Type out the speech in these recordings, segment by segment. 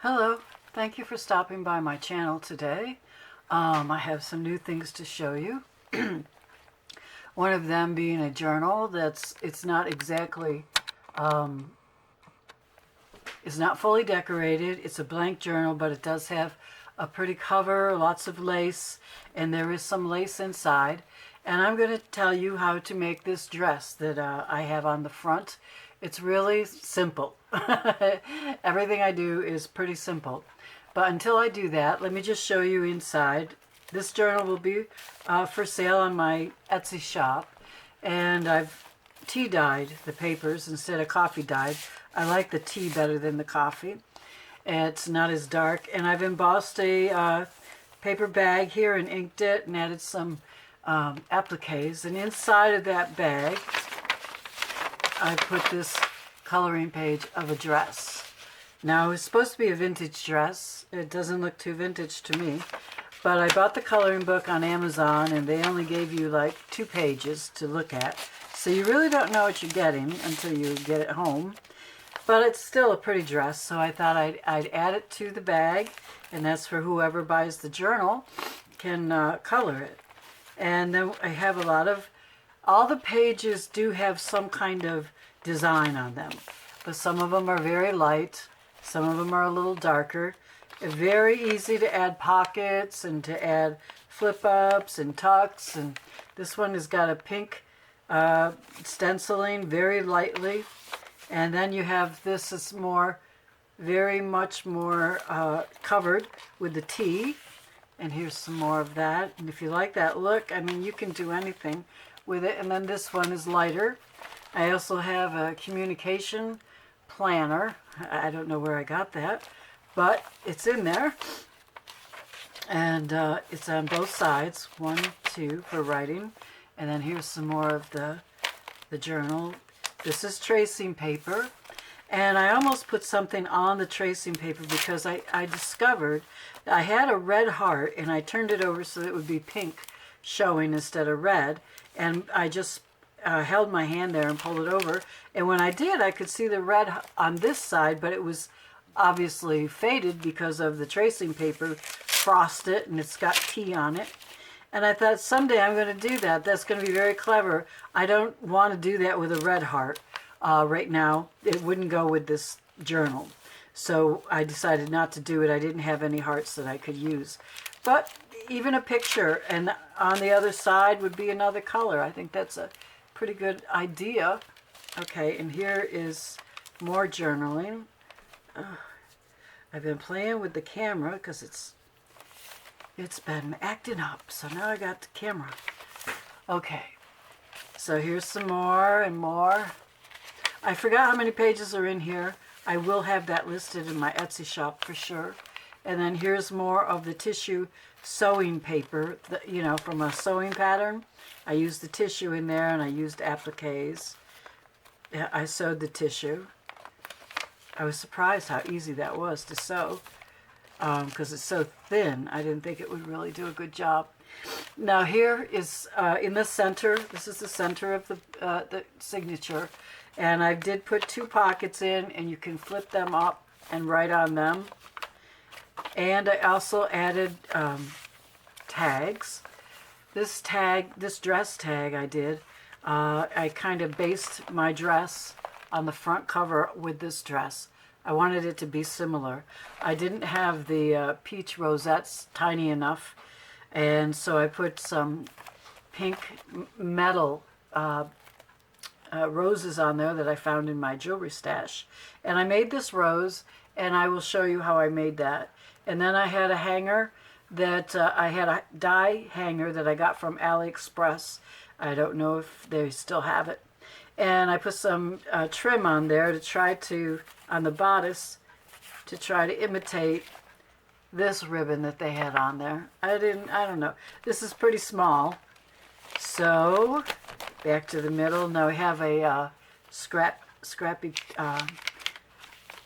Hello, thank you for stopping by my channel today. I have some new things to show you. One of them being a journal it's not exactly, it's not fully decorated. It's a blank journal, but it does have a pretty cover, lots of lace, and there is some lace inside. And I'm going to tell you how to make this dress that I have on the front. It's really simple. Everything I do is pretty simple. But until I do that, let me just show you inside. This journal will be for sale on my Etsy shop. And I've tea dyed the papers instead of coffee dyed. I like the tea better than the coffee. It's not as dark. And I've embossed a paper bag here and inked it and added some appliques. And inside of that bag, I put this coloring page of a dress. Now, it's supposed to be a vintage dress. It doesn't look too vintage to me. But I bought the coloring book on Amazon, and they only gave you like 2 pages to look at. So you really don't know what you're getting until you get it home. But it's still a pretty dress, so I thought I'd add it to the bag. And that's for whoever buys the journal can color it. And then I have a lot of, all the pages do have some kind of design on them. But some of them are very light. Some of them are a little darker. Very easy to add pockets and to add flip-ups and tucks. And this one has got a pink stenciling very lightly. And then you have this is more, very much more covered with the tea. And here's some more of that. And if you like that look, I mean, you can do anything with it. And then this one is lighter. I also have a communication planner. I don't know where I got that, but it's in there. And it's on both sides, 1, 2 for writing. And then here's some more of the journal. This is tracing paper. And I almost put something on the tracing paper because I discovered I had a red heart and I turned it over so it would be pink showing instead of red. And I just held my hand there and pulled it over. And when I did, I could see the red on this side, but it was obviously faded because of the tracing paper frosted and it's got tea on it. And I thought someday I'm going to do that. That's going to be very clever. I don't want to do that with a red heart. Right now, it wouldn't go with this journal. So I decided not to do it. I didn't have any hearts that I could use. But even a picture, and on the other side would be another color. I think that's a pretty good idea. Okay, and here is more journaling. I've been playing with the camera because it's been acting up. So now I got the camera. Okay, so here's some more and more. I forgot how many pages are in here. I will have that listed in my Etsy shop for sure. And then here's more of the tissue sewing paper, you know, from a sewing pattern. I used the tissue in there and I used appliques. I sewed the tissue. I was surprised how easy that was to sew because it's so thin. I didn't think it would really do a good job. Now here is in the center, this is the center of the signature. And I did put 2 pockets in, and you can flip them up and write on them. And I also added tags. This dress tag I did, I kind of based my dress on the front cover with this dress. I wanted it to be similar. I didn't have the peach rosettes tiny enough, and so I put some pink metal roses on there that I found in my jewelry stash. And I made this rose, and I will show you how I made that. And then I had a hanger that I had a die hanger that I got from AliExpress. I don't know if they still have it. And I put some trim on there to try to, on the bodice, to try to imitate this ribbon that they had on there. I don't know. This is pretty small. So back to the middle. Now we have a scrappy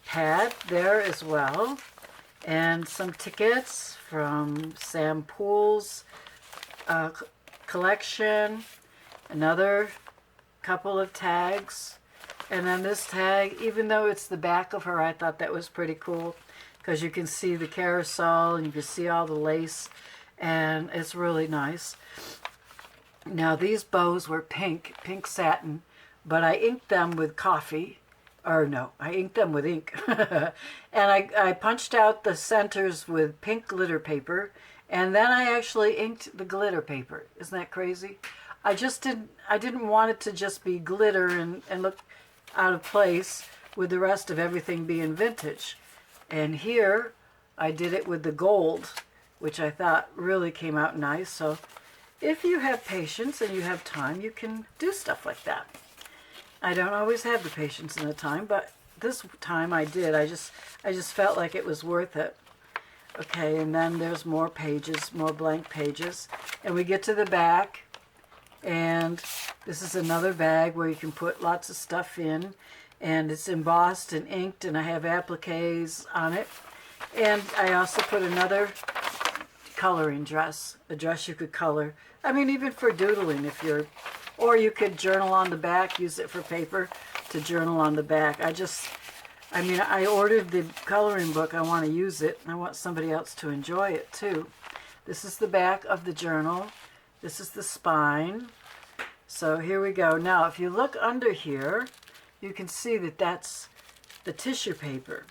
pad there as well. And some tickets from Sam Poole's collection. Another couple of tags. And then this tag, even though it's the back of her, I thought that was pretty cool because you can see the carousel and you can see all the lace, and it's really nice. Now these bows were pink satin, but I inked them with coffee. Or no, I inked them with ink. And I punched out the centers with pink glitter paper, and then I actually inked the glitter paper. Isn't that crazy? I didn't want it to just be glitter and look out of place with the rest of everything being vintage. And here I did it with the gold, which I thought really came out nice. So if you have patience and you have time, you can do stuff like that. I don't always have the patience and the time, but this time I did. I just felt like it was worth it. Okay, and then there's more pages, more blank pages. And we get to the back, and this is another bag where you can put lots of stuff in. And it's embossed and inked, and I have appliques on it. And I also put another coloring dress, a dress you could color. I mean, even for doodling if you're... Or you could journal on the back, use it for paper to journal on the back. I ordered the coloring book. I want to use it. I want somebody else to enjoy it too. This is the back of the journal. This is the spine. So here we go. Now, if you look under here, you can see that that's the tissue paper.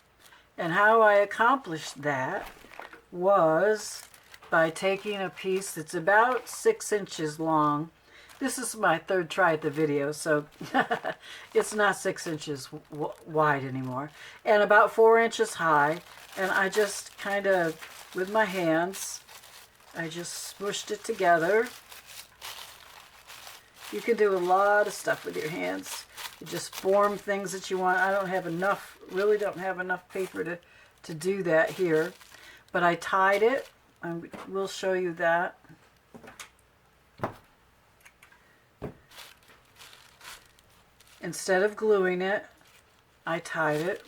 And how I accomplished that was by taking a piece that's about 6 inches long. This is my third try at the video, so it's not 6 inches wide anymore. And about 4 inches high. And I just kind of, with my hands, I just smooshed it together. You can do a lot of stuff with your hands. You just form things that you want. I don't have enough, really don't have enough paper to do that here. But I tied it. I will show you that. Instead of gluing it, I tied it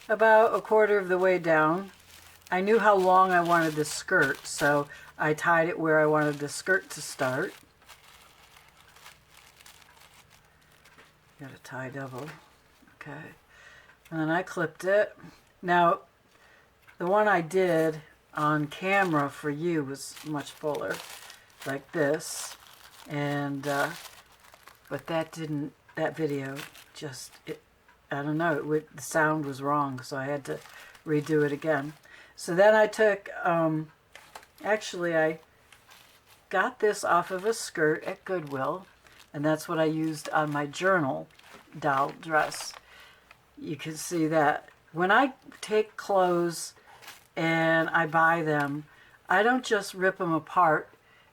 about a quarter of the way down. I knew how long I wanted the skirt, so I tied it where I wanted the skirt to start. Got to tie double. Okay. And then I clipped it. Now, the one I did on camera for you was much fuller, like this. And, but that video just, I don't know, the sound was wrong, so I had to redo it again. So then I took, actually I got this off of a skirt at Goodwill, and that's what I used on my journal doll dress. You can see that. When I take clothes and I buy them, I don't just rip them apart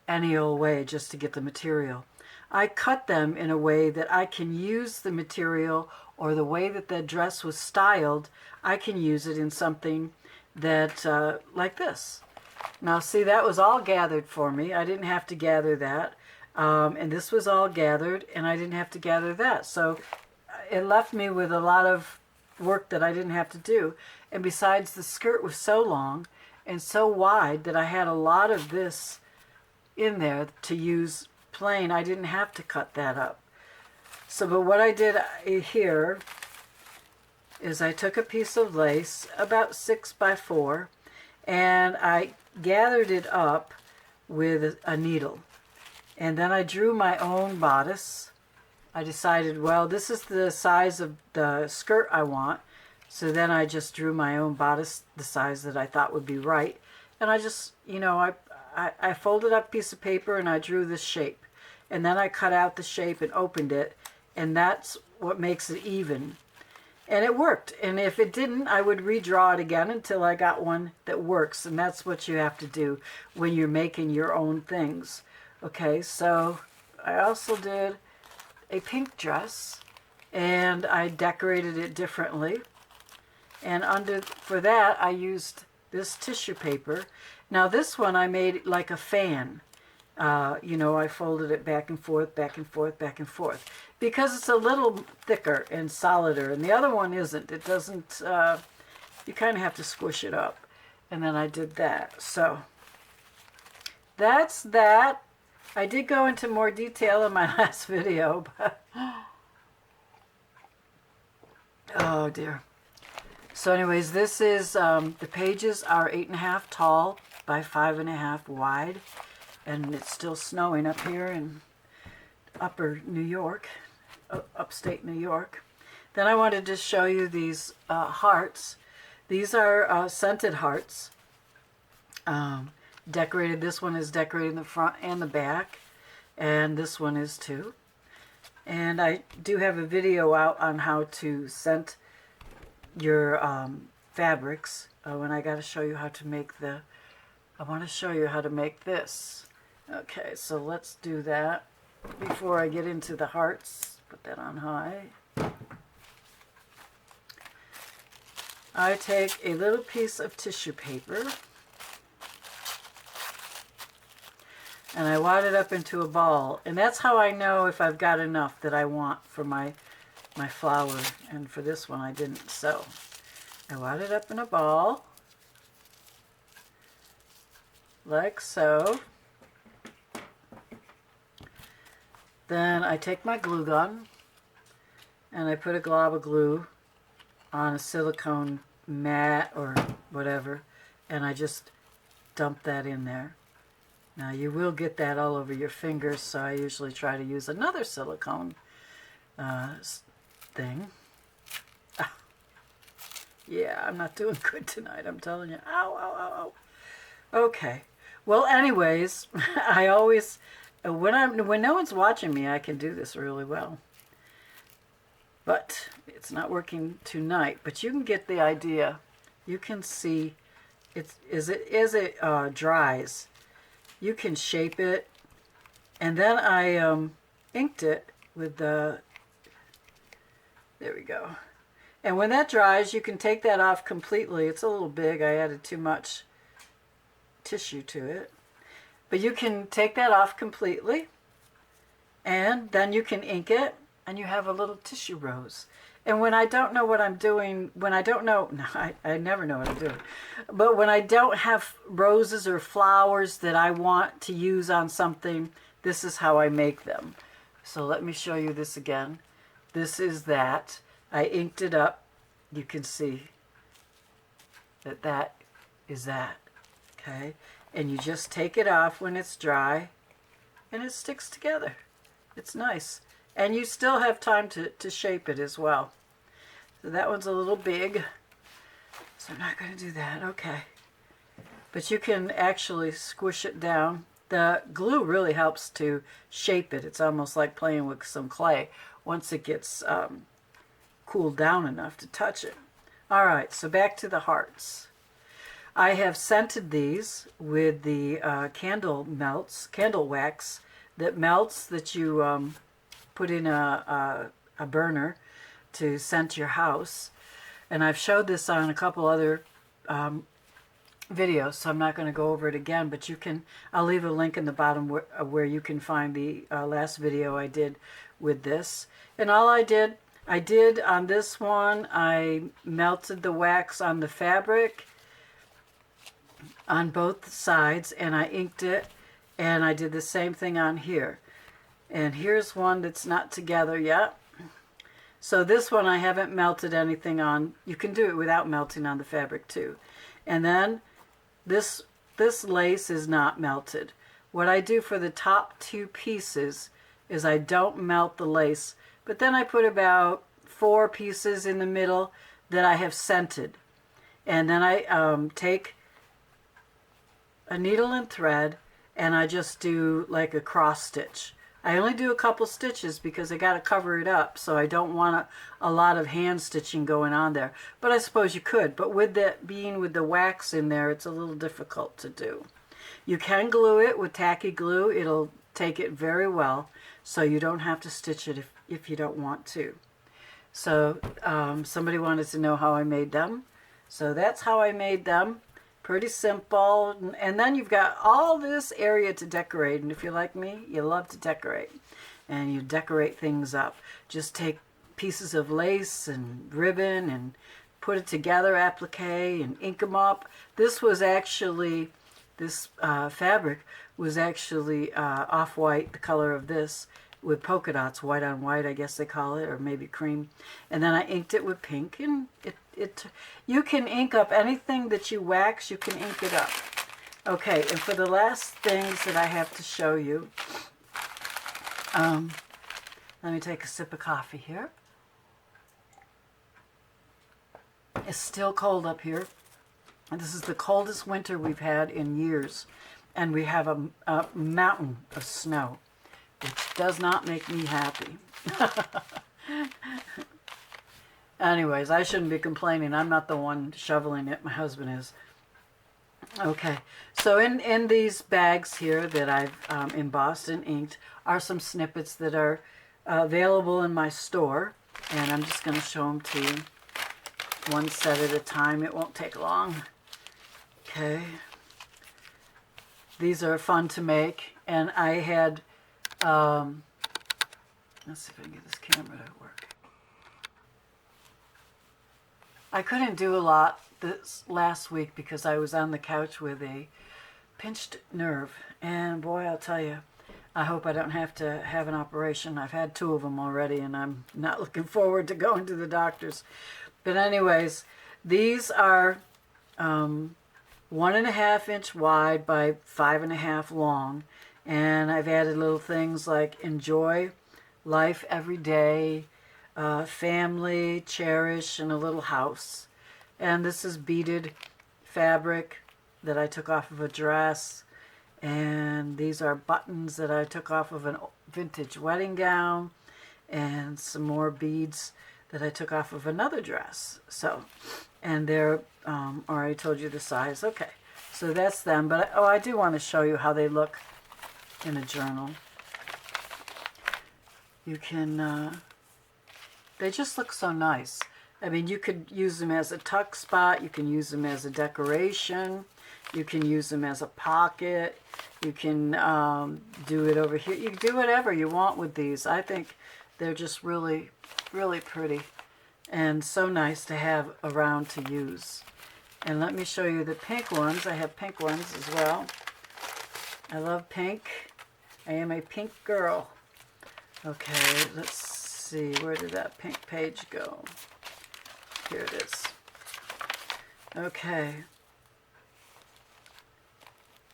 any old way just to get the material. I cut them in a way that I can use the material, or the way that the dress was styled, I can use it in something that, like this. Now see, that was all gathered for me. I didn't have to gather that. And this was all gathered, and I didn't have to gather that. So it left me with a lot of work that I didn't have to do. And besides, the skirt was so long and so wide that I had a lot of this in there to use plain. I didn't have to cut that up. So, but what I did here is I took a piece of lace about 6 by 4, and I gathered it up with a needle. And then I drew my own bodice. I decided, well, this is the size of the skirt I want. So then I just drew my own bodice, the size that I thought would be right. And I just, you know, I folded up a piece of paper and I drew this shape. And then I cut out the shape and opened it. And that's what makes it even. And it worked. And if it didn't, I would redraw it again until I got one that works. And that's what you have to do when you're making your own things. Okay, so I also did a pink dress, and I decorated it differently. And for that, I used this tissue paper. Now this one I made like a fan. You know, I folded it back and forth, back and forth, back and forth, because it's a little thicker and solider, and the other one isn't. It doesn't, you kind of have to squish it up. And then I did that. So that's that. I did go into more detail in my last video, but Oh dear. So anyways, this is, the pages are 8.5 tall by 5.5 wide. And it's still snowing up here in upper New York, upstate New York. Then I wanted to show you these hearts. These are scented hearts. Decorated. This one is decorated in the front and the back. And this one is too. And I do have a video out on how to scent your fabrics. And I got to show you how to make I want to show you how to make this. Okay, so let's do that before I get into the hearts. Put that on high. I take a little piece of tissue paper and I wad it up into a ball. And that's how I know if I've got enough that I want for my flower. And for this one I didn't. So I wad it up in a ball like so. Then I take my glue gun and I put a glob of glue on a silicone mat or whatever, and I just dump that in there. Now you will get that all over your fingers, so I usually try to use another silicone thing. Ah. Yeah, I'm not doing good tonight, I'm telling you. Ow, ow, ow, ow. Okay. Well, anyways, I always, when no one's watching me, I can do this really well. But it's not working tonight. But you can get the idea. You can see as it dries, you can shape it. And then I inked it with the. There we go. And when that dries, you can take that off completely. It's a little big. I added too much tissue to it. But you can take that off completely. And then you can ink it. And you have a little tissue rose. And when I don't know what I'm doing, when I don't know, no, I never know what I'm doing. But when I don't have roses or flowers that I want to use on something, this is how I make them. So let me show you this again. This is that. I inked it up. You can see that that is that. Okay? And you just take it off when it's dry, and it sticks together. It's nice. And you still have time to shape it as well. So that one's a little big, so I'm not going to do that. Okay. But you can actually squish it down. The glue really helps to shape it. It's almost like playing with some clay once it gets cooled down enough to touch it. All right, so back to the hearts. I have scented these with the candle wax that melts, that you put in a burner to scent your house. And I've showed this on a couple other videos, so I'm not going to go over it again, but you can, I'll leave a link in the bottom where you can find the last video I did with this. And all I did on this one, I melted the wax on the fabric on both sides, and I inked it, and I did the same thing on here. And here's one that's not together yet. So this one I haven't melted anything on. You can do it without melting on the fabric too. And then this lace is not melted. What I do for the top two pieces is I don't melt the lace, but then I put about 4 pieces in the middle that I have scented. And then I take a needle and thread, and I just do like a cross stitch. I only do a couple stitches because I got to cover it up, so I don't want a lot of hand stitching going on there. But I suppose you could. But with that being with the wax in there, it's a little difficult to do. You can glue it with tacky glue. It'll take it very well, so you don't have to stitch it if you don't want to. So somebody wanted to know how I made them. So that's how I made them. Pretty simple. And then you've got all this area to decorate. And if you're like me, you love to decorate. And you decorate things up. Just take pieces of lace and ribbon and put it together, applique, and ink them up. This was actually, this fabric was actually off-white, the color of this. with polka dots, white on white, I guess they call it, or maybe cream. And then I inked it with pink, and you can ink up anything that you wax, you can ink it up. Okay, and for the last things that I have to show you, let me take a sip of coffee here. It's still cold up here. And this is the coldest winter we've had in years. And we have a mountain of snow, which does not make me happy. Anyways, I shouldn't be complaining. I'm not the one shoveling it. My husband is. Okay, so in these bags here that I've embossed and inked are some snippets that are available in my store. And I'm just going to show them to you one set at a time. It won't take long. Okay. These are fun to make. And I had, let's see if I can get this camera to work. I couldn't do a lot this last week because I was on the couch with a pinched nerve. And boy, I'll tell you, I hope I don't have to have an operation. I've had 2 of them already, and I'm not looking forward to going to the doctors. But anyways, these are 1.5 inch wide by 5.5 long. And I've added little things like enjoy life every day, family, cherish, and a little house. And this is beaded fabric that I took off of a dress. And these are buttons that I took off of a vintage wedding gown. And some more beads that I took off of another dress. So, and they're, already told you the size. Okay, so that's them. But, I do want to show you how they look in a journal. You can, they just look so nice. I mean, you could use them as a tuck spot. You can use them as a decoration. You can use them as a pocket. You can do it over here. You can do whatever you want with these. I think they're just really, really pretty and so nice to have around to use. And let me show you the pink ones. I have pink ones as well. I love pink. I am a pink girl. Okay, let's see. Where did that pink page go? Here it is. Okay.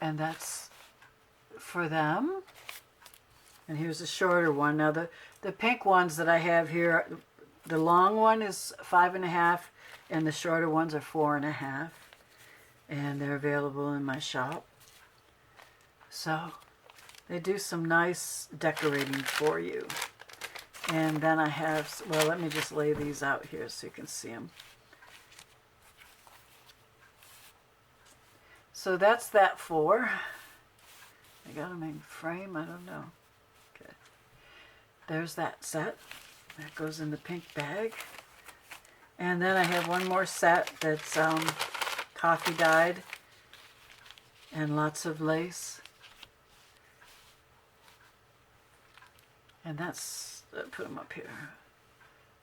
And that's for them. And here's a shorter one. Now the pink ones that I have here, the long one is 5.5 and the shorter ones are 4.5. And they're available in my shop. So they do some nice decorating for you. And then I have, well, let me just lay these out here so you can see them. So that's that for. I got them in frame, I don't know. Okay. There's that set. That goes in the pink bag. And then I have one more set that's coffee dyed and lots of lace. And that's, put them up here.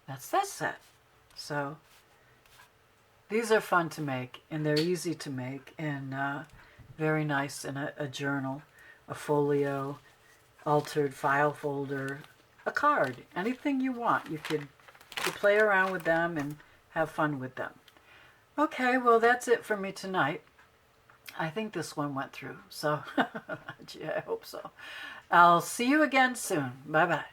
That's that set. So these are fun to make, and they're easy to make, and very nice in a journal, a folio, altered file folder, a card, anything you want. You could play around with them and have fun with them. Okay, well, that's it for me tonight. I think this one went through, so gee, I hope so. I'll see you again soon. Bye-bye.